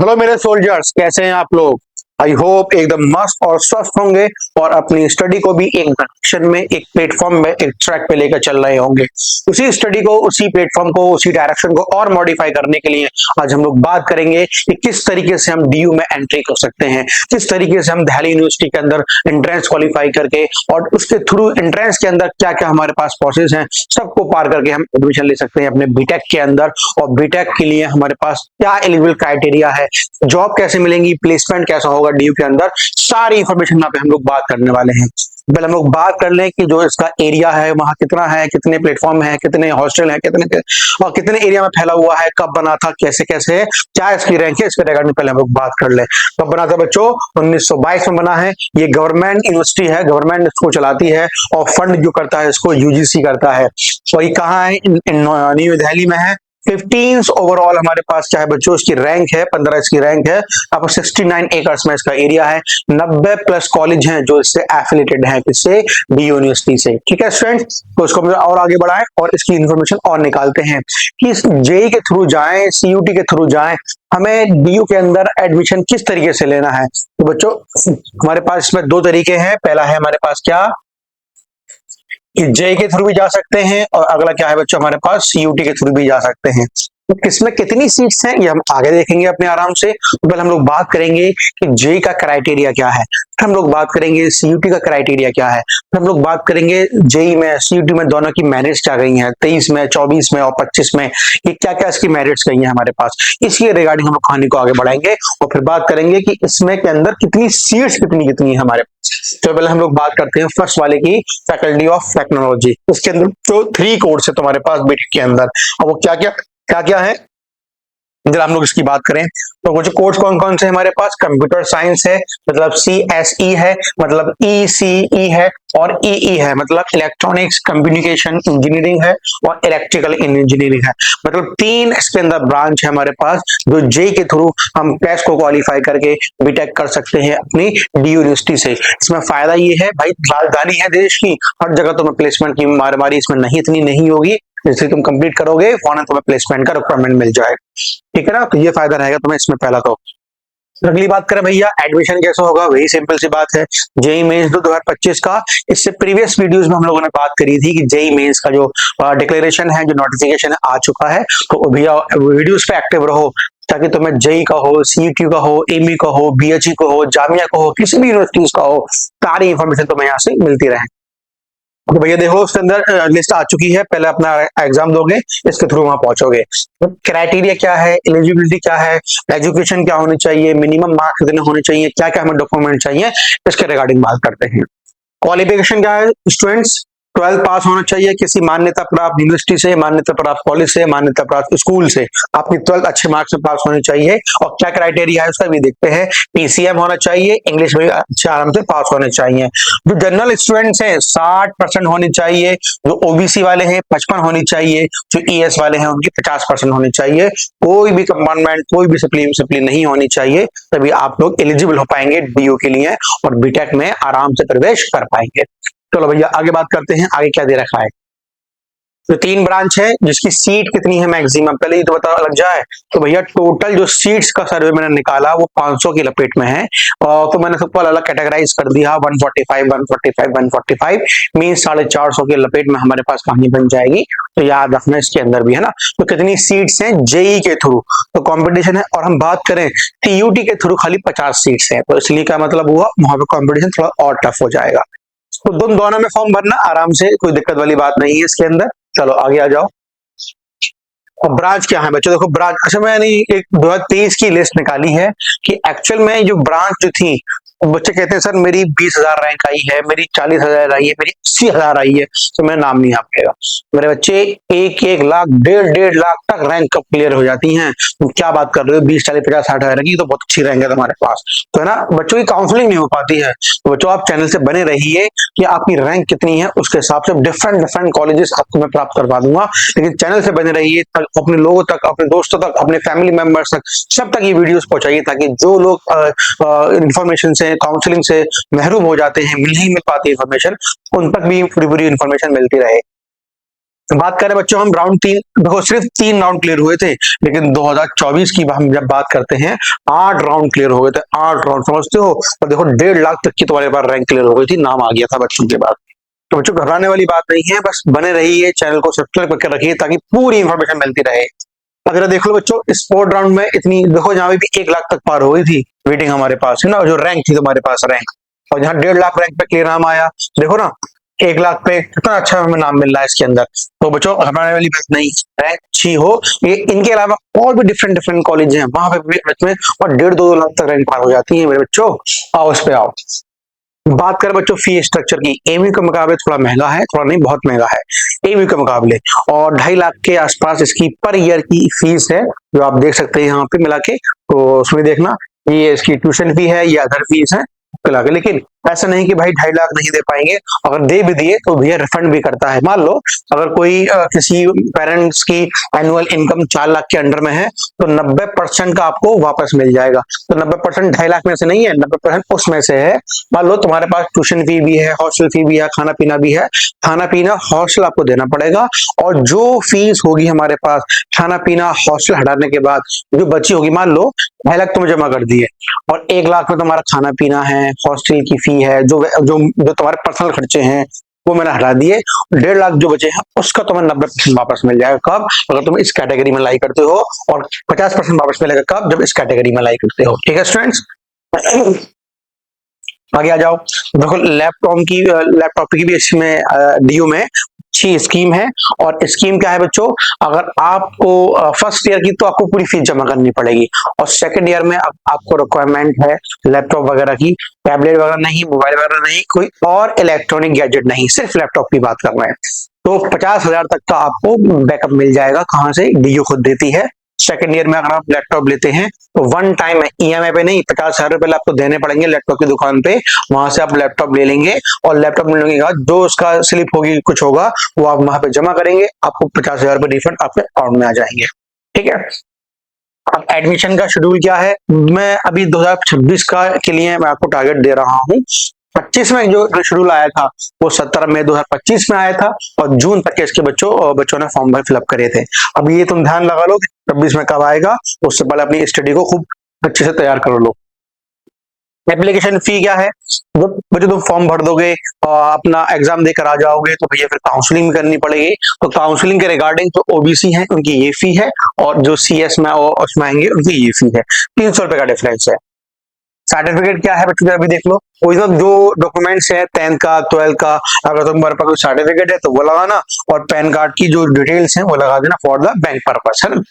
Hello मेरे soldiers, कैसे हैं आप लोग। आई होप एकदम मस्त और स्वस्थ होंगे और अपनी स्टडी को भी एक डायरेक्शन में, एक प्लेटफॉर्म में, एक ट्रैक पे लेकर चल रहे होंगे। उसी स्टडी को, उसी प्लेटफॉर्म को, उसी डायरेक्शन को और मॉडिफाई करने के लिए आज हम लोग बात करेंगे कि किस तरीके से हम डीयू में एंट्री कर सकते हैं, किस तरीके से हम दिल्ली यूनिवर्सिटी के अंदर एंट्रेंस क्वालिफाई करके और उसके थ्रू एंट्रेंस के अंदर क्या क्या हमारे पास प्रोसेस हैं, सबको पार करके हम एडमिशन ले सकते हैं अपने बीटेक के अंदर। और बीटेक के लिए हमारे पास क्या एलिजिबल क्राइटेरिया है, जॉब कैसे मिलेंगी, प्लेसमेंट कैसा होगा डीयू के अंदर, सारी इंफॉर्मेशन यहाँ पे हम लोग बात करने वाले हैं। पहले हम लोग बात कर लें कि जो इसका एरिया है वहां कितना है, कितने प्लेटफॉर्म है, कितने हॉस्टल है, और कितने एरिया में फैला हुआ है, कब बना था, कैसे कैसे है, क्या इसकी रैंक है, इसके रिगार्डिंग पहले हम लोग बात कर लें। कब बना था बच्चों? 1922 में बना है। ये गवर्नमेंट यूनिवर्सिटी है, गवर्नमेंट इसको चलाती है और फंड जो करता है इसको यूजीसी करता है। और ये कहाँ है? न्यू दिल्ली में है। 15 ओवरऑल हमारे पास क्या है बच्चों, इसकी रैंक है 15, इसकी रैंक है। अब 69 एकर्स में इसका एरिया है। 90 प्लस कॉलेज हैं जो इससे एफिलेटेड हैं, किससे? डी यूनिवर्सिटी से। ठीक है स्टूडेंट्स, तो इसको और आगे बढ़ाएं और इसकी इंफॉर्मेशन और निकालते हैं कि जेई के थ्रू जाएं, सीयूटी के थ्रू जाएं, हमें डीयू के अंदर एडमिशन किस तरीके से लेना है। तो बच्चों हमारे पास इसमें दो तरीके हैं। पहला है हमारे पास क्या, कि जे के थ्रू भी जा सकते हैं, और अगला क्या है बच्चों हमारे पास, सीयूटी के थ्रू भी जा सकते हैं। तो किसमें कितनी सीट्स हैं ये हम आगे देखेंगे अपने आराम से। तो पहले हम लोग बात करेंगे कि जे का क्राइटेरिया क्या है, फिर हम लोग बात करेंगे सीयूटी का क्राइटेरिया क्या है, फिर हम लोग बात करेंगे जेई में सीयूटी में दोनों की मेरिट्स क्या गई हैं, 23 में, 24 में और 25 में, ये क्या क्या इसकी मेरिट्स गई हैं हमारे पास। इसके रिगार्डिंग हम लोग कहानी को आगे बढ़ाएंगे और फिर बात करेंगे कि इसमें के अंदर कितनी सीट्स कितनी कितनी है हमारे पास। तो पहले हम लोग बात करते हैं फर्स्ट वाले की, फैकल्टी ऑफ टेक्नोलॉजी। इसके अंदर जो 3 कोर्स है तुम्हारे पास बीटेक के अंदर, और वो क्या क्या है जरा हम लोग इसकी बात करें। तो कुछ कोर्स कौन कौन से हमारे पास, कंप्यूटर साइंस है मतलब CSE है, मतलब ECE है, और EE है मतलब इलेक्ट्रॉनिक्स कम्युनिकेशन इंजीनियरिंग है, और इलेक्ट्रिकल इंजीनियरिंग है। मतलब 3 इसके अंदर ब्रांच है हमारे पास जो जे के थ्रू हम टेस्ट को क्वालिफाई करके बीटेक कर सकते हैं अपनी डी यूनिवर्सिटी से। इसमें फायदा ये है भाई, राजधानी है देश की, हर जगह तुम्हें प्लेसमेंट की मारामारी इसमें इतनी नहीं होगी। जैसे तुम कंप्लीट करोगे फौरन तुम्हें प्लेसमेंट का रिक्वायरमेंट मिल जाएगा। ठीक है ना, तो ये फायदा रहेगा तुम्हें इसमें पहला। तो अगली बात करें भैया एडमिशन कैसे होगा, वही सिंपल सी बात है। जेई मेंस 2025 का, इससे प्रीवियस वीडियोस में हम लोगों ने बात करी थी कि जेई मेंस का जो डिक्लेरेशन है, जो नोटिफिकेशन है आ चुका है। तो भैया वीडियोस पे एक्टिव रहो ताकि तुम्हें जेई का हो, सीईटी का हो, एमई का हो, बीएचई का हो, जामिया का हो, किसी भी यूनिवर्सिटीज का हो, सारी इंफॉर्मेशन तुम्हें यहाँ से मिलती रहे। तो भैया देखो उसके अंदर लिस्ट आ चुकी है, पहले अपना एग्जाम दोगे, इसके थ्रू वहां पहुंचोगे। तो क्राइटेरिया क्या है, एलिजिबिलिटी क्या है, एजुकेशन क्या होनी चाहिए, मिनिमम मार्क्स कितने होने चाहिए, क्या क्या हमें डॉक्यूमेंट चाहिए, इसके रिगार्डिंग बात करते हैं। क्वालिफिकेशन क्या है स्टूडेंट्स, 12 पास होना चाहिए किसी मान्यता प्राप्त यूनिवर्सिटी से, मान्यता प्राप्त कॉलेज से, मान्यता प्राप्त स्कूल से। आपकी 12 अच्छे मार्क्स में पास होनी चाहिए। और क्या क्राइटेरिया है उसका भी देखते हैं। PCM होना चाहिए, इंग्लिश में अच्छे आराम से पास होने चाहिए। जो जनरल स्टूडेंट्स हैं 60% होनी चाहिए, जो ओबीसी वाले हैं 55 होनी चाहिए, जो ES वाले हैं उनकी 50% होनी चाहिए। कोई भी कंपार्टमेंट, कोई भी सप्ली नहीं होनी चाहिए, तभी आप लोग एलिजिबल हो पाएंगे डीयू के लिए और बीटेक में आराम से प्रवेश कर पाएंगे। चलो भैया आगे बात करते हैं, आगे क्या दे रखा है। तो 3 ब्रांच है जिसकी सीट कितनी है मैक्सिमम, पहले ये तो पता लग जाए। तो भैया टोटल जो सीट्स का सर्वे मैंने निकाला वो 500 की लपेट में है। और तो मैंने सबको अलग अलग कैटेगराइज कर दिया, 145 145 145 मीन 450 की लपेट में हमारे पास कहानी बन जाएगी। तो याद रखना इसके अंदर भी है ना। तो कितनी सीट्स हैं जेई के थ्रू, तो कंपटीशन है। और हम बात करें टीयूटी के थ्रू खाली 50 सीट्स है, तो इसलिए क्या मतलब हुआ, वहां पे कॉम्पिटिशन थोड़ा और टफ हो जाएगा। तो दोनों में फॉर्म भरना आराम से, कोई दिक्कत वाली बात नहीं है इसके अंदर। चलो आगे आ जाओ। और ब्रांच क्या है बच्चों, देखो ब्रांच, अच्छा मैंने एक 2023 की लिस्ट निकाली है कि एक्चुअल में जो ब्रांच जो थी, बच्चे कहते हैं सर मेरी 20,000 रैंक आई है, मेरी 40,000 आई है, मेरी 80,000 आई है, तो मेरा नाम नहीं आ पाएगा। मेरे बच्चे 1 लाख 1.5 लाख तक रैंक कब क्लियर हो जाती हैं। तुम क्या बात कर रहे हो, 20 40 50 60,000 की तो बहुत अच्छी रैंक है तुम्हारे पास, तो है ना। बच्चों की काउंसलिंग नहीं हो पाती है, तो बच्चों आप चैनल से बने रहिए कि आपकी रैंक कितनी है उसके हिसाब से डिफरेंट कॉलेजेस आपको मैं प्राप्त करवा दूंगा। लेकिन चैनल से बने रहिए, अपने लोगों तक, अपने दोस्तों तक, अपने फैमिली मेंबर्स तक, सब तक ये वीडियोस पहुंचाइए ताकि जो लोग इंफॉर्मेशन से, काउंसलिंग से महरूम हो जाते हैं, नहीं मिल पाती इंफॉर्मेशन, उन तक भी पूरी पूरी इंफॉर्मेशन मिलती रहे। बात करें बच्चों हम राउंड 3, देखो सिर्फ 3 राउंड क्लियर हुए थे, लेकिन 2024 की हम जब बात करते हैं 8 राउंड क्लियर हो गए थे, 8 राउंड, समझते हो। और देखो 1.5 लाख तक की तुम्हारे पास रैंक क्लियर हो गई थी, नाम आ गया था बच्चों के बाद। तो बच्चों घबराने वाली बात नहीं है, बस बने रहिए, चैनल को सब्सक्राइब करके रखिए ताकि पूरी इंफॉर्मेशन मिलती रहे। अगर देख लो बच्चों स्पोर्ट राउंड में इतनी, देखो यहाँ भी 1 लाख तक पार हो गई थी वेटिंग हमारे पास, है ना, जो रैंक थी तुम्हारे पास रैंक, और यहाँ 1.5 लाख रैंक पे क्लियर नाम आया, देखो ना 1 लाख पे कितना अच्छा हमें नाम मिल रहा है इसके अंदर। तो बच्चों घबराने वाली बात नहीं, रैंक अच्छी हो, ये इनके अलावा और भी डिफरेंट डिफरेंट कॉलेज हैं, वहां पे भी बच्चों और 1.5-2 लाख तक रैंक पार हो जाती है मेरे बच्चों। आओ इस पे आओ, बात करें बच्चों फी स्ट्रक्चर की, एमयू के मुकाबले थोड़ा महंगा है, थोड़ा नहीं बहुत महंगा है एमयू के मुकाबले, और 2.5 लाख के आसपास इसकी पर ईयर की फीस है, जो आप देख सकते हैं यहाँ पे मिला के। तो उसमें देखना ये इसकी ट्यूशन फी है, ये अदर फीस है मिला के, लेकिन ऐसा नहीं कि भाई 2.5 लाख नहीं दे पाएंगे, अगर दे भी दिए तो भैया रिफंड भी करता है। मान लो अगर कोई किसी पेरेंट्स की एनुअल इनकम 4 लाख के अंडर में है, तो 90% का आपको वापस मिल जाएगा। तो 90% 2.5 लाख में से नहीं है, 90% उसमें से है। मान लो तुम्हारे पास ट्यूशन फी भी है, हॉस्टल फी भी है, खाना पीना भी है, खाना पीना हॉस्टल आपको देना पड़ेगा, और जो फीस होगी हमारे पास खाना पीना हॉस्टल हटाने के बाद जो बची होगी, मान लो 2.5 लाख तुम्हें जमा कर दिए, और 1 लाख में तुम्हारा खाना पीना है, हॉस्टल की फी है, जो जो जो तुम्हारे पर्सनल खर्चे हैं वो मैंने हटा दिए, 1.5 लाख जो बचे हैं उसका तुम्हें 90% वापस मिल जाएगा। कब? अगर तुम इस कैटेगरी में लाई करते हो, और 50% वापस मिलेगा कब? जब इस कैटेगरी में लाई करते हो। ठीक है स्टूडेंट्स, आगे आ जाओ। देखो लैपटॉप की भी इसमें डीयू में अच्छी स्कीम है, और स्कीम क्या है बच्चों, अगर आपको फर्स्ट ईयर की तो आपको पूरी फीस जमा करनी पड़ेगी, और सेकंड ईयर में आपको रिक्वायरमेंट है लैपटॉप वगैरह की, टैबलेट वगैरह नहीं, मोबाइल वगैरह नहीं, कोई और इलेक्ट्रॉनिक गैजेट नहीं, सिर्फ लैपटॉप की बात कर रहे हैं। तो 50,000 तक का आपको बैकअप मिल जाएगा, कहां से? डीयू खुद देती है। सेकंड ईयर में अगर आप लैपटॉप लेते हैं तो वन टाइम ईएमआई पे नहीं, 50,000 रुपए आपको देने पड़ेंगे लैपटॉप की दुकान पे, वहां से आप लैपटॉप ले लेंगे, और लैपटॉप मिलने के बाद जो उसका स्लिप होगी कुछ होगा वो आप वहां पे जमा करेंगे, आपको 50,000 रुपए रिफंड आपके अकाउंट में आ जाएंगे। ठीक है, अब एडमिशन का शेड्यूल क्या है, मैं अभी 2026 का के लिए मैं आपको टारगेट दे रहा हूँ। 25 में जो शेड्यूल आया था वो 17 मई 2025 में आया था, और जून तक के इसके बच्चों ने फॉर्म भर फिलअप करे थे। अब ये तुम ध्यान लगा लो कि 26 में कब आएगा, उससे पहले अपनी स्टडी को खूब अच्छे से तैयार कर लो। एप्लीकेशन फी क्या है, बच्चों तुम फॉर्म भर दोगे और अपना एग्जाम देकर आ जाओगे, तो भैया फिर काउंसलिंग करनी पड़ेगी। तो काउंसलिंग के रिगार्डिंग जो ओबीसी है उनकी ये फी है, और जो सीएस में उसमें आएंगे उनकी ये फी है, 300 रुपए का डिफरेंस है। सर्टिफिकेट क्या है बच्चों, अभी देख लो, कोई जो डॉक्यूमेंट्स है 10th का 12th का, अगर तुम्हारे पास कोई सर्टिफिकेट है तो वो लगाना, और पैन कार्ड की जो डिटेल्स हैं वो लगा देना फॉर द बैंक पर्पस, है ना।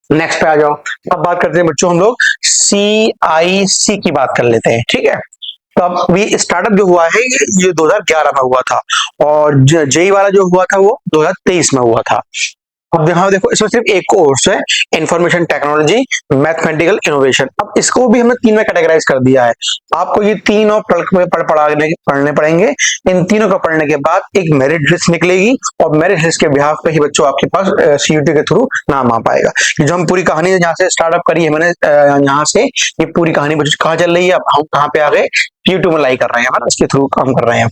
नेक्स्ट पे आ जाओ, अब बात करते हैं बच्चों हम लोग CIC की बात कर लेते हैं। ठीक है, तो अब ये स्टार्टअप जो हुआ है ये 2011 में हुआ था, और जेई वाला जो हुआ था वो 2023 में हुआ था। अब यहाँ देखो इसमें सिर्फ एक कोर्स है, इंफॉर्मेशन टेक्नोलॉजी मैथमेटिकल इनोवेशन। अब इसको भी हमने 3 में कैटेगराइज कर दिया है, आपको ये तीनों पढ़ने पड़ेंगे। इन तीनों को पढ़ने के बाद एक मेरिट लिस्ट निकलेगी, और मेरिट लिस्ट के बिहाफ पे ही बच्चों आपके पास सीयूटी के थ्रू नाम आ पाएगा। ये जो हम पूरी कहानी यहाँ से स्टार्टअप करी है मैंने, यहाँ से ये पूरी कहानी बच्चों कहाँ चल रही है, अब हम कहाँ पे आ गए, सीयूटी में लाई कर रहे हैं, इसके थ्रू काम कर रहे हैं।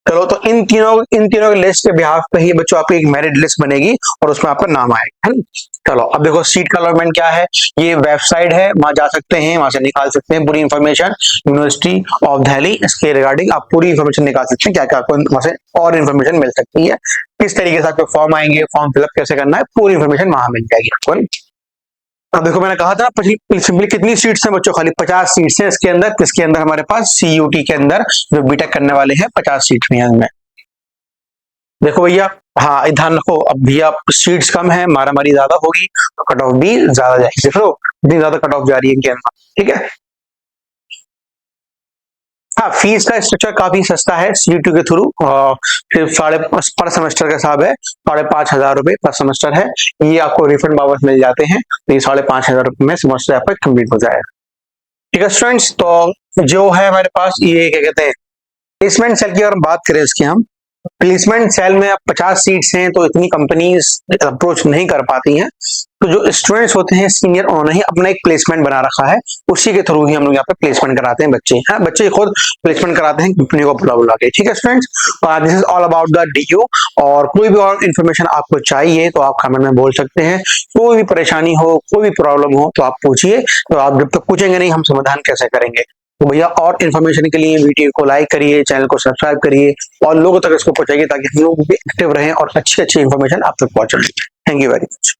चलो, तो इन तीनों के लिस्ट के बिहाफ पे ही बच्चों आपकी एक मेरिट लिस्ट बनेगी, और उसमें आपका नाम आएगा, है ना। चलो, अब देखो सीट का अलॉटमेंट क्या है, ये वेबसाइट है, वहां जा सकते हैं, वहां से निकाल सकते हैं पूरी इंफॉर्मेशन, यूनिवर्सिटी ऑफ दिल्ली, इसके रिगार्डिंग आप पूरी इंफॉर्मेशन निकाल सकते हैं, क्या क्या आपको वहां से और इन्फॉर्मेशन मिल सकती है, किस तरीके से आपको फॉर्म आएंगे, फॉर्म फिलअप कैसे करना है, पूरी इंफॉर्मेशन वहां मिल जाएगी आपको। अब देखो मैंने कहा था सिंपली कितनी सीट्स हैं बच्चों, खाली 50 सीट्स हैं इसके अंदर, किसके अंदर, हमारे पास सीयूटी के अंदर जो बीटेक करने वाले हैं 50 सीट में है। देखो भैया, हाँ ध्यान रखो, अब भैया सीट्स कम है, मारामारी ज्यादा होगी, तो कट ऑफ भी ज्यादा जाएगी, देखो इतनी ज्यादा कट ऑफ जा रही है इनके अंदर। ठीक है, हाँ फीस का स्ट्रक्चर काफी सस्ता है सीयूटी के थ्रू, सिर्फ पर सेमेस्टर का हिसाब है, 5,500 रुपए पर सेमेस्टर है, ये आपको रिफंड वापस मिल जाते हैं, तो ये 5,500 रुपए में सेमेस्टर आपका कंप्लीट हो जाएगा। ठीक है स्टूडेंट्स, तो जो है हमारे पास ये क्या कहते हैं प्लेसमेंट सेल की अगर बात करें इसकी हम, प्लेसमेंट सेल में अब 50 सीट्स हैं तो इतनी कंपनीज अप्रोच नहीं कर पाती हैं। तो जो स्टूडेंट्स होते हैं सीनियर, उन्होंने ही अपना एक प्लेसमेंट बना रखा है, उसी के थ्रू ही हम लोग यहाँ पे प्लेसमेंट कराते हैं बच्चे। हाँ, बच्चे खुद प्लेसमेंट कराते हैं कंपनी को बुला बुला के। ठीक है students, this is all about the DU. और कोई भी और इन्फॉर्मेशन आपको चाहिए तो आप कमेंट में बोल सकते हैं। कोई भी परेशानी हो, कोई भी प्रॉब्लम हो तो आप पूछिए। तो आप जब तक पूछेंगे नहीं, हम समाधान कैसे करेंगे। तो भैया और इन्फॉर्मेशन के लिए वीडियो को लाइक करिए, चैनल को सब्सक्राइब करिए और लोगों तक इसको पहुंचाइए ताकि हम लोग भी एक्टिव रहें और अच्छी अच्छी इन्फॉर्मेशन आप तक पहुंचाएं। Thank you very much.